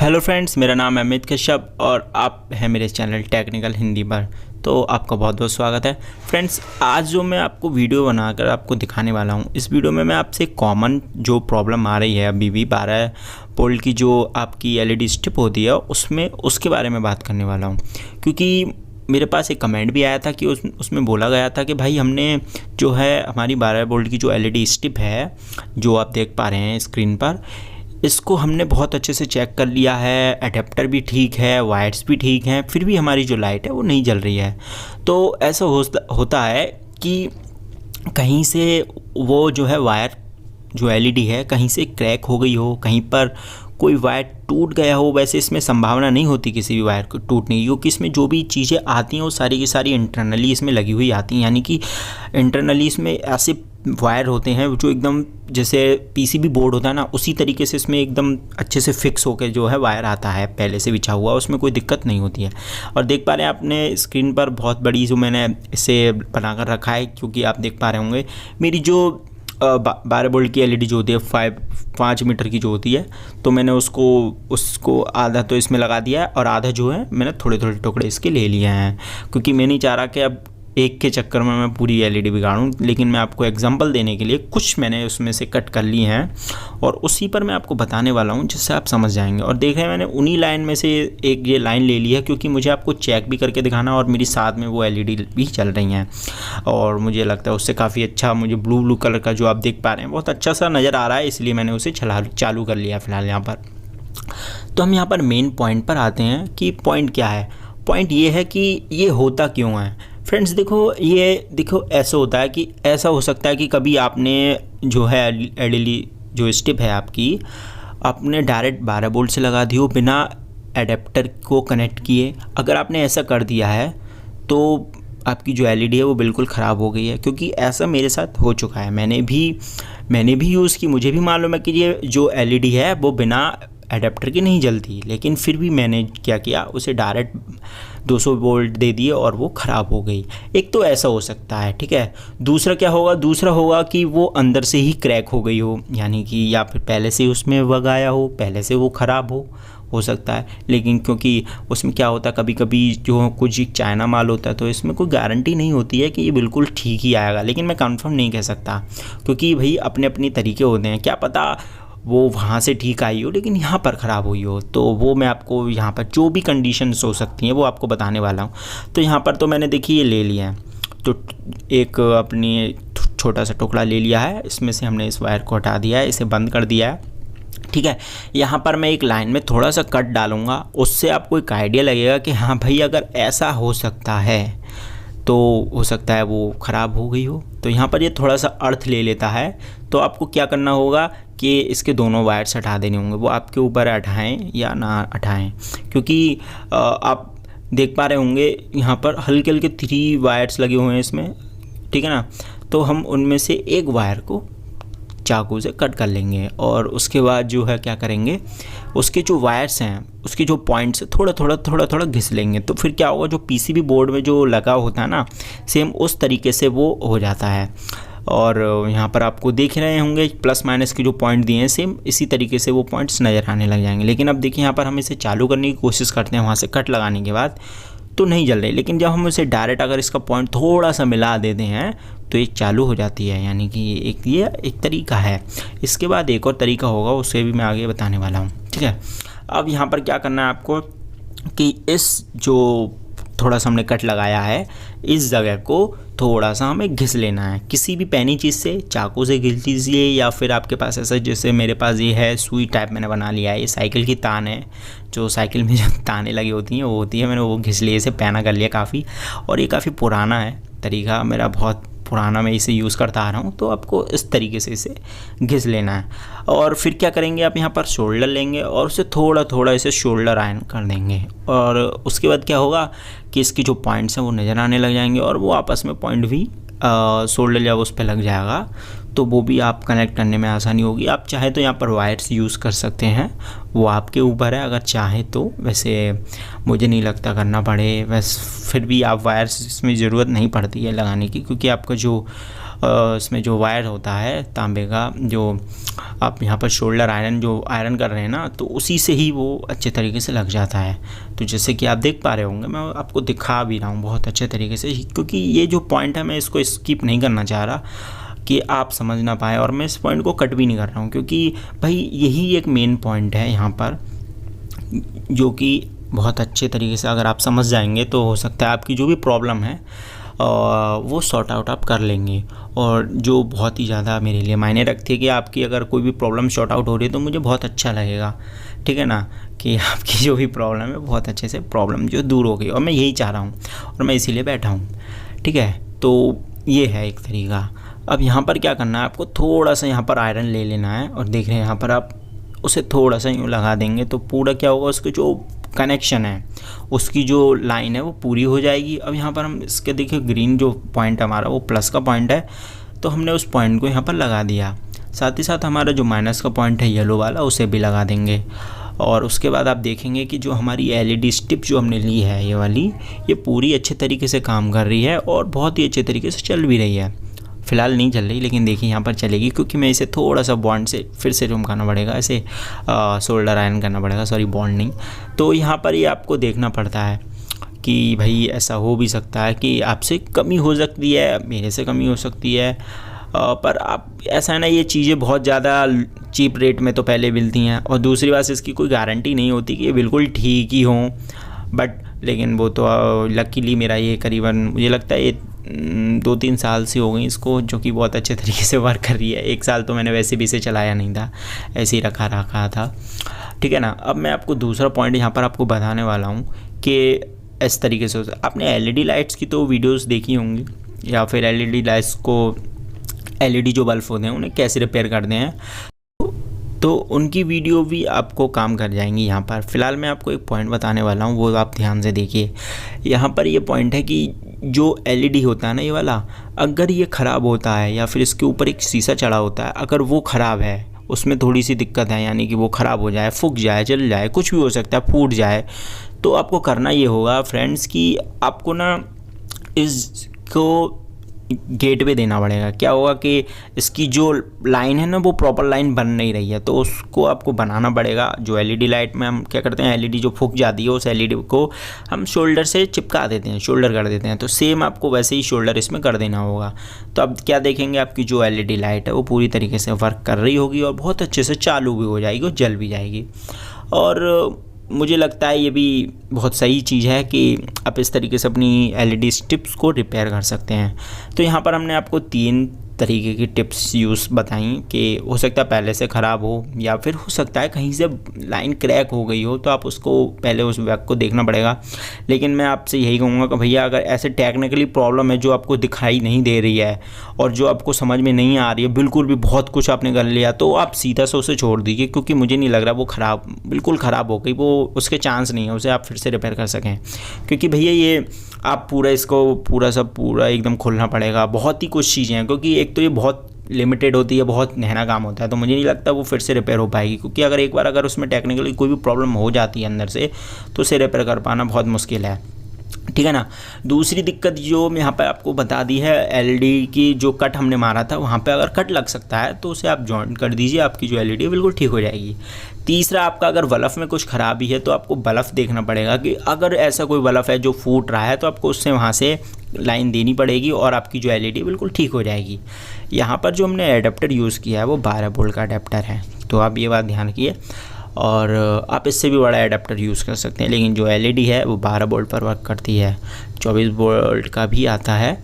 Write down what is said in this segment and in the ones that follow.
Hello friends, मेरा नाम है अमित कश्यप और आप हैं मेरे चैनल टेक्निकल हिंदी पर। तो आपका बहुत बहुत स्वागत है। फ्रेंड्स, आज जो मैं आपको वीडियो बनाकर आपको दिखाने वाला हूं, इस वीडियो में मैं आपसे कॉमन जो प्रॉब्लम आ रही है अभी भी 12 वोल्ट की जो आपकी एलईडी स्ट्रिप होती है उसके बारे में बात करने वाला हूं। क्योंकि मेरे पास एक कमेंट भी आया था कि उसमें बोला गया था कि भाई हमने जो है हमारी 12 वोल्ट की जो एलईडी स्ट्रिप है जो आप देख पा रहे हैं स्क्रीन पर, इसको हमने बहुत अच्छे से चेक कर लिया है, अडेप्टर भी ठीक है, वायर्स भी ठीक हैं, फिर भी हमारी जो लाइट है वो नहीं जल रही है। तो ऐसा होता है कि कहीं से वो जो है वायर जो एलईडी है कहीं से क्रैक हो गई हो, कहीं पर कोई वायर टूट गया हो। वैसे इसमें संभावना नहीं होती किसी भी वायर को टूटने की, क्योंकि इसमें जो भी चीज़ें आती हैं वो सारी की सारी इंटरनली इसमें लगी हुई आती हैं। यानी कि इंटरनली इसमें ऐसे वायर होते हैं जो एकदम जैसे पीसीबी बोर्ड होता है ना, उसी तरीके से इसमें एकदम अच्छे से फिक्स होकर जो है वायर आता है पहले से बिछा हुआ, उसमें कोई दिक्कत नहीं होती है। और देख पा रहे हैं आपने स्क्रीन पर बहुत बड़ी जो मैंने इसे बनाकर रखा है, क्योंकि आप देख पा रहे होंगे मेरी जो 12 वोल्ट की एलईडी जो होती है 5 मीटर की जो होती है, तो मैंने उसको आधा तो इसमें लगा दिया है और आधा जो है मैंने थोड़े थोड़े टुकड़े इसके ले लिए हैं, क्योंकि मैं नहीं चाह रहा कि अब एक के चक्कर में मैं पूरी एलईडी बिगाड़ूं। लेकिन मैं आपको एग्जांपल देने के लिए कुछ मैंने उसमें से कट कर लिए हैं और उसी पर मैं आपको बताने वाला हूं, जिससे आप समझ जाएंगे। और देख रहे हैं मैंने उन्हीं लाइन में से एक ये लाइन ले ली है, क्योंकि मुझे आपको चेक भी करके दिखाना और मेरी साथ में वो एलईडी भी चल रही हैं। और मुझे लगता है उससे काफ़ी अच्छा, मुझे ब्लू कलर का जो आप देख पा रहे हैं बहुत अच्छा सा नज़र आ रहा है, इसलिए मैंने उसे चालू कर लिया फ़िलहाल यहाँ पर। तो हम यहाँ पर मेन पॉइंट पर आते हैं कि पॉइंट क्या है। पॉइंट ये है कि ये होता क्यों है। फ्रेंड्स देखो ऐसा होता है कि ऐसा हो सकता है कि कभी आपने जो है एलईडी जो स्ट्रिप है आपने डायरेक्ट 12 वोल्ट से लगा दी हो बिना एडेप्टर को कनेक्ट किए। अगर आपने ऐसा कर दिया है तो आपकी जो एलईडी है वो बिल्कुल ख़राब हो गई है, क्योंकि ऐसा मेरे साथ हो चुका है। मैंने भी यूज़ की, मुझे भी मालूम है कि ये जो एलईडी है वो बिना एडेप्टर की नहीं जलती, लेकिन फिर भी मैंने क्या किया, उसे डायरेक्ट 200 वोल्ट दे दिए और वो ख़राब हो गई। एक तो ऐसा हो सकता है, ठीक है। दूसरा क्या होगा, दूसरा होगा कि वो अंदर से ही क्रैक हो गई हो, यानी कि या फिर पहले से उसमें वग आया हो, पहले से वो ख़राब हो सकता है। लेकिन क्योंकि उसमें क्या होता है, कभी कभी जो कुछ चाइना माल होता है तो इसमें कोई गारंटी नहीं होती है कि ये बिल्कुल ठीक ही आएगा। लेकिन मैं कंफर्म नहीं कह सकता, क्योंकि भाई अपने अपने तरीके होते हैं, क्या पता वो वहाँ से ठीक आई हो लेकिन यहाँ पर ख़राब हुई हो। तो वो मैं आपको यहाँ पर जो भी कंडीशंस हो सकती हैं वो आपको बताने वाला हूँ। तो यहाँ पर तो मैंने देखिए ये ले लिया है, तो एक अपनी छोटा सा टुकड़ा ले लिया है, इसमें से हमने इस वायर को हटा दिया है, इसे बंद कर दिया है, ठीक है। यहाँ पर मैं एक लाइन में थोड़ा सा कट डालूँगा, उससे आपको एक आइडिया लगेगा कि हाँ भाई अगर ऐसा हो सकता है तो हो सकता है वो ख़राब हो गई हो। तो यहाँ पर ये थोड़ा सा अर्थ ले लेता है, तो आपको क्या करना होगा कि इसके दोनों वायर्स हटा देने होंगे। वो आपके ऊपर हटाएं या ना हटाएं, क्योंकि आप देख पा रहे होंगे यहाँ पर हल्के हल्के 3 वायर्स लगे हुए हैं इसमें, ठीक है ना। तो हम उनमें से एक वायर को चाकू से कट कर लेंगे और उसके बाद जो है क्या करेंगे, उसके जो वायर्स हैं उसके जो पॉइंट्स थोड़ा थोड़ा घिस लेंगे। तो फिर क्या होगा, जो पीसीबी बोर्ड में जो लगा होता है ना, सेम उस तरीके से वो हो जाता है। और यहाँ पर आपको देख रहे होंगे प्लस माइनस के जो पॉइंट दिए हैं, सेम इसी तरीके से वो पॉइंट्स नज़र आने लग जाएंगे। लेकिन अब देखिए यहाँ पर हम इसे चालू करने की कोशिश करते हैं वहाँ से कट लगाने के बाद, तो नहीं जल रही। लेकिन जब हम इसे डायरेक्ट अगर इसका पॉइंट थोड़ा सा मिला देते हैं तो ये चालू हो जाती है। यानी कि ये एक तरीका है। इसके बाद एक और तरीका होगा, उसे भी मैं आगे बताने वाला हूँ, ठीक है। अब यहाँ पर क्या करना है आपको कि इस जो थोड़ा सा हमने कट लगाया है इस जगह को थोड़ा सा हमें घिस लेना है, किसी भी पैनी चीज़ से, चाकू से घिस लीजिए या फिर आपके पास ऐसा, जैसे मेरे पास ये है सुई टाइप मैंने बना लिया है, ये साइकिल की तान है, जो साइकिल में जो तानें लगी होती हैं वो होती है, मैंने वो घिस लिए, इसे पैना कर लिया काफ़ी। और ये काफ़ी पुराना है तरीका, मेरा बहुत पुराना, मैं इसे यूज़ करता आ रहा हूँ। तो आपको इस तरीके से इसे घिस लेना है और फिर क्या करेंगे, आप यहाँ पर शोल्डर लेंगे और उसे थोड़ा इसे शोल्डर आयन कर देंगे। और उसके बाद क्या होगा कि इसकी जो पॉइंट्स हैं वो नज़र आने लग जाएंगे और वो आपस में पॉइंट भी शोल्डर जब उस पर लग जाएगा तो वो भी आप कनेक्ट करने में आसानी होगी। आप चाहे तो यहाँ पर वायर्स यूज़ कर सकते हैं, वो आपके ऊपर है, अगर चाहे तो। वैसे मुझे नहीं लगता करना पड़े, वैसे फिर भी आप वायर्स इसमें ज़रूरत नहीं पड़ती है लगाने की, क्योंकि आपका जो इसमें जो वायर होता है तांबे का, जो आप यहाँ पर शोल्डर आयरन जो आयरन कर रहे हैं ना, तो उसी से ही वो अच्छे तरीके से लग जाता है। तो जैसे कि आप देख पा रहे होंगे, मैं आपको दिखा भी रहा हूँ बहुत अच्छे तरीके से, क्योंकि ये जो पॉइंट है मैं इसको स्किप नहीं करना चाह रहा कि आप समझ ना पाए, और मैं इस पॉइंट को कट भी नहीं कर रहा हूँ, क्योंकि भाई यही एक मेन पॉइंट है यहाँ पर, जो कि बहुत अच्छे तरीके से अगर आप समझ जाएंगे तो हो सकता है आपकी जो भी प्रॉब्लम है वो सॉर्ट आउट आप कर लेंगे। और जो बहुत ही ज़्यादा मेरे लिए मायने रखती है कि आपकी अगर कोई भी प्रॉब्लम सॉर्ट आउट हो रही है तो मुझे बहुत अच्छा लगेगा, ठीक है ना, कि आपकी जो भी प्रॉब्लम है बहुत अच्छे से प्रॉब्लम जो दूर हो गई, और मैं यही चाह रहा हूँ और मैं इसीलिए बैठा हूँ, ठीक है। तो ये है एक तरीका। अब यहाँ पर क्या करना है, आपको थोड़ा सा यहाँ पर आयरन ले लेना है, और देख रहे हैं यहाँ पर आप उसे थोड़ा सा यूँ लगा देंगे तो पूरा क्या होगा, उसके जो कनेक्शन है, उसकी जो लाइन है वो पूरी हो जाएगी। अब यहाँ पर हम इसके देखिए ग्रीन जो पॉइंट हमारा वो प्लस का पॉइंट है, तो हमने उस पॉइंट को यहाँ पर लगा दिया। साथ ही साथ हमारा जो माइनस का पॉइंट है येलो वाला, उसे भी लगा देंगे। और उसके बाद आप देखेंगे कि जो हमारी एलईडी स्ट्रिप जो हमने ली है ये वाली, ये पूरी अच्छे तरीके से काम कर रही है और बहुत ही अच्छे तरीके से चल भी रही है। फ़िलहाल नहीं चल रही, लेकिन देखिए यहाँ पर चलेगी, क्योंकि मैं इसे थोड़ा सा बॉन्ड से फिर से चमकाना पड़ेगा, ऐसे शोल्डर आयरन करना पड़ेगा, सॉरी बॉन्ड नहीं। तो यहाँ पर ये आपको देखना पड़ता है कि भाई ऐसा हो भी सकता है कि आपसे कमी हो सकती है, मेरे से कमी हो सकती है, पर आप ऐसा है ना, ये चीज़ें बहुत ज़्यादा चीप रेट में तो पहले मिलती हैं, और दूसरी बात इसकी कोई गारंटी नहीं होती कि ये बिल्कुल ठीक ही हों, बट लेकिन वो तो लकीली मेरा ये करीबन मुझे लगता है ये 2-3 साल से हो गई इसको, जो कि बहुत अच्छे तरीके से वर्क कर रही है। 1 साल तो मैंने वैसे भी इसे चलाया नहीं था, ऐसे ही रखा था, ठीक है ना। अब मैं आपको दूसरा पॉइंट यहाँ पर आपको बताने वाला हूँ कि इस तरीके से आपने एलईडी लाइट्स की तो वीडियोस देखी होंगी, या फिर एलईडी लाइट्स को, एलईडी जो बल्ब होते हैं उन्हें कैसे रिपेयर करते हैं, तो उनकी वीडियो भी आपको काम कर जाएंगी यहाँ पर। फ़िलहाल मैं आपको एक पॉइंट बताने वाला हूँ, वो आप ध्यान से देखिए। यहाँ पर ये पॉइंट है कि जो एलईडी होता है ना ये वाला, अगर ये ख़राब होता है या फिर इसके ऊपर एक शीशा चढ़ा होता है, अगर वो ख़राब है, उसमें थोड़ी सी दिक्कत है, यानी कि वो ख़राब हो जाए, फूक जाए, जल जाए, कुछ भी हो सकता है, फूट जाए, तो आपको करना ये होगा फ्रेंड्स कि आपको ना इसको गेटवे देना पड़ेगा। क्या होगा कि इसकी जो लाइन है ना वो प्रॉपर लाइन बन नहीं रही है, तो उसको आपको बनाना पड़ेगा। जो एलईडी लाइट में हम क्या करते हैं, एलईडी जो फूक जाती है उस एलईडी को हम शोल्डर से चिपका देते हैं, शोल्डर कर देते हैं, तो सेम आपको वैसे ही शोल्डर इसमें कर देना होगा। तो अब क्या देखेंगे, आपकी जो एलईडी लाइट है वो पूरी तरीके से वर्क कर रही होगी और बहुत अच्छे से चालू भी हो जाएगी और जल भी जाएगी। और मुझे लगता है ये भी बहुत सही चीज़ है कि आप इस तरीके से अपनी एलईडी स्ट्रिप्स को रिपेयर कर सकते हैं। तो यहाँ पर हमने आपको 3 तरीके की टिप्स यूज़ बताई कि हो सकता है पहले से ख़राब हो, या फिर हो सकता है कहीं से लाइन क्रैक हो गई हो, तो आप उसको पहले उस वैक को देखना पड़ेगा। लेकिन मैं आपसे यही कहूँगा कि भैया अगर ऐसे टेक्निकली प्रॉब्लम है जो आपको दिखाई नहीं दे रही है और जो आपको समझ में नहीं आ रही है, बिल्कुल भी बहुत कुछ आपने कर लिया, तो आप सीधा से उसे छोड़ दीजिए, क्योंकि मुझे नहीं लग रहा वो ख़राब बिल्कुल ख़राब हो गई, वो उसके चांस नहीं है उसे आप फिर से रिपेयर कर सकें। क्योंकि भैया ये आप पूरा इसको पूरा एकदम खोलना पड़ेगा, बहुत ही कुछ चीज़ें हैं, क्योंकि एक तो ये बहुत लिमिटेड होती है, बहुत गहरा काम होता है, तो मुझे नहीं लगता वो फिर से रिपेयर हो पाएगी। क्योंकि अगर एक बार अगर उसमें टेक्निकली कोई भी प्रॉब्लम हो जाती है अंदर से, तो उसे रिपेयर कर पाना बहुत मुश्किल है, ठीक है ना। दूसरी दिक्कत जो मैं यहाँ पे आपको बता दी है, एलईडी की जो कट हमने मारा था वहाँ पे अगर कट लग सकता है तो उसे आप जॉइंट कर दीजिए, आपकी जो एलईडी बिल्कुल ठीक हो जाएगी। तीसरा, आपका अगर बल्ब में कुछ ख़राबी है तो आपको बल्ब देखना पड़ेगा कि अगर ऐसा कोई बल्ब है जो फूट रहा है तो आपको उससे वहाँ से लाइन देनी पड़ेगी और आपकी जो एलईडी बिल्कुल ठीक हो जाएगी। यहाँ पर जो हमने एडेप्टर यूज़ किया है वो 12 वोल्ट का एडेप्टर है, तो आप ये बात ध्यान रखिए। और आप इससे भी बड़ा एडाप्टर यूज़ कर सकते हैं, लेकिन जो एलईडी है वो 12 वोल्ट पर वर्क करती है। 24 वोल्ट का भी आता है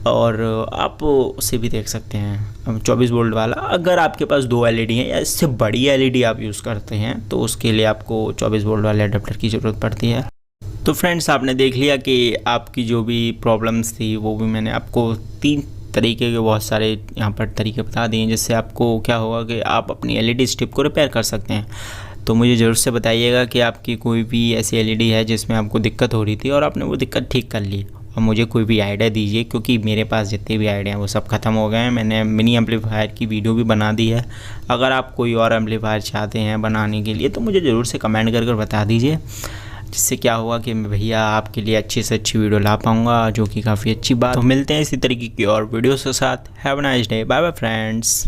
और आप उसे भी देख सकते हैं 24 वोल्ट वाला। अगर आपके पास 2 एलईडी हैं या इससे बड़ी एलईडी आप यूज़ करते हैं तो उसके लिए आपको 24 वोल्ट वाले एडाप्टर की ज़रूरत पड़ती है। तो फ्रेंड्स, आपने देख लिया कि आपकी जो भी प्रॉब्लम्स थी वो भी मैंने आपको 3 तरीके के बहुत सारे यहाँ पर तरीके बता दिए, जिससे आपको क्या होगा कि आप अपनी एलईडी स्ट्रिप को रिपेयर कर सकते हैं। तो मुझे ज़रूर से बताइएगा कि आपकी कोई भी ऐसी एलईडी है जिसमें आपको दिक्कत हो रही थी और आपने वो दिक्कत ठीक कर ली, और मुझे कोई भी आइडिया दीजिए, क्योंकि मेरे पास जितने भी आइडिया हैं वो सब ख़त्म हो गए हैं। मैंने मिनी एम्पलीफायर की वीडियो भी बना दी है। अगर आप कोई और एम्पलीफायर चाहते हैं बनाने के लिए तो मुझे ज़रूर से कमेंट कर बता दीजिए, जिससे क्या होगा कि मैं भैया आपके लिए अच्छी से अच्छी वीडियो ला पाऊँगा, जो कि काफ़ी अच्छी बात। तो मिलते हैं इसी तरीके की और वीडियोस के साथ। Have a nice day, bye bye friends.